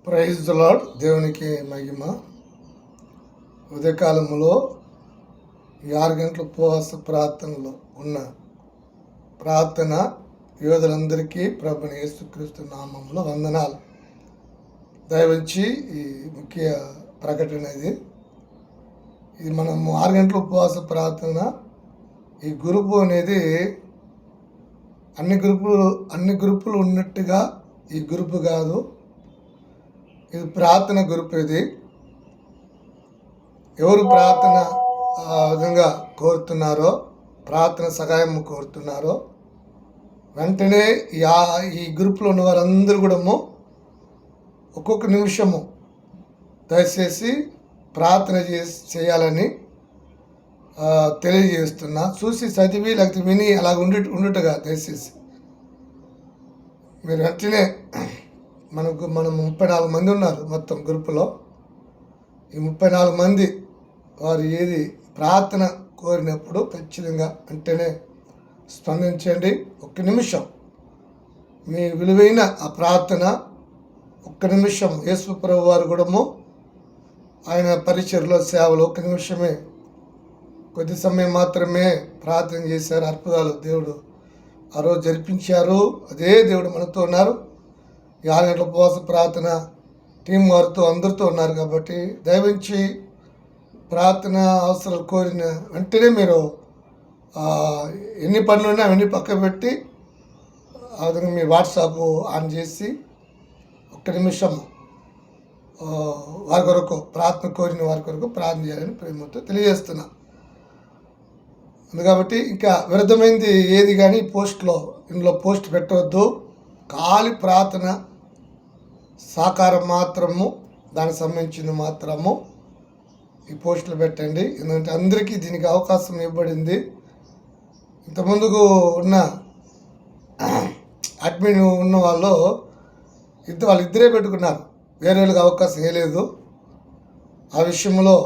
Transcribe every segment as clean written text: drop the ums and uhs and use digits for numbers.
Praise the lord. దేవునికి మహిమ. ఉదయకాలంలో ఈ 6 గంటల ఉపవాస ప్రార్థనలో ఉన్న ప్రార్థన యోధులందరికీ ప్రభుని యేసుక్రీస్తు నామంలో వందనాలు. దయవచ్చి ఈ ముఖ్య ప్రకటన ఇది మనము 6 గంటల ఉపవాస ప్రార్థన. ఈ గ్రూపు అనేది అన్ని గ్రూపులు ఉన్నట్టుగా ఈ గ్రూపు కాదు. ఇది ప్రార్థన గ్రూప్. ఇది ఎవరు ప్రార్థన విధంగా కోరుతున్నారో, ప్రార్థన సహాయం కోరుతున్నారో వెంటనే ఈ గ్రూప్లో ఉన్న వారందరూ కూడా ఒక్కొక్క నిమిషము దయచేసి ప్రార్థన చేయాలని తెలియజేస్తున్నా. చూసి చదివి లేకపోతే విని అలా ఉండుటగా దయచేసి మీరు వెంటనే మనం 34 మంది ఉన్నారు మొత్తం గ్రూపులో. ఈ 34 మంది వారు ఏది ప్రార్థన కోరినప్పుడు ఖచ్చితంగా వెంటనే స్పందించండి. ఒక్క నిమిషం మీ విలువైన ఆ ప్రార్థన ఒక్క నిమిషం. యేసు ప్రభు వారు కూడా ఆయన పరిచర్లో సేవలు ఒక్క నిమిషమే, కొద్ది సమయం మాత్రమే ప్రార్థన చేశారు. అద్భుతాలు దేవుడు ఆ రోజు జరిపించారు. అదే దేవుడు మనతో ఉన్నారు. 6 గంటల ఉపవాస ప్రార్థన టీం వారితో అందరితో ఉన్నారు. కాబట్టి దయవించి ప్రార్థన అవసరాలు కోరిన వెంటనే మీరు ఎన్ని పనులు ఉన్నా అవన్నీ పక్క పెట్టి ఆ విధంగా మీ వాట్సాప్ ఆన్ చేసి ఒక్క నిమిషం వారి కొరకు ప్రార్థన కోరిన వారి కొరకు ప్రార్థన చేయాలని ప్రేమతో తెలియజేస్తున్నా. కాబట్టి ఇంకా వ్యర్థమైంది ఏది కానీ ఇందులో పోస్ట్ పెట్టవద్దు. ఖాళీ ప్రార్థన సాకారం మాత్రము, దానికి సంబంధించింది మాత్రము ఈ పోస్టులు పెట్టండి. ఎందుకంటే అందరికీ దీనికి అవకాశం ఇవ్వబడింది. ఇంతకుముందుకు ఉన్న అడ్మిన్ ఉన్న వాళ్ళిద్దరే పెట్టుకున్నారు, వేరే వాళ్ళకి అవకాశం ఇవ్వలేదు. ఆ విషయంలో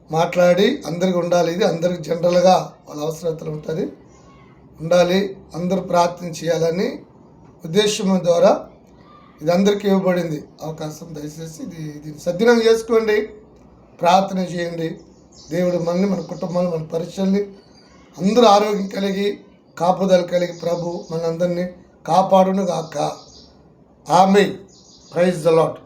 మాట్లాడి అందరికి ఉండాలి. ఇది అందరికి జనరల్గా వాళ్ళ అవసరతలు ఉంటుంది, ఉండాలి. అందరూ ప్రార్థన చేయాలని ఉద్దేశం ద్వారా ఇది అందరికీ ఇవ్వబడింది అవకాశం. దయచేసి దీన్ని సద్వినియోగం చేసుకోండి, ప్రార్థన చేయండి. దేవుడు మనల్ని, మన కుటుంబాన్ని, మన పరిచయాల్ని అందరూ ఆరోగ్యం కలిగి కాపుదల కలిగి ప్రభు మనందరినీ కాపాడును గాక. ఆమేన్. Praise the lord.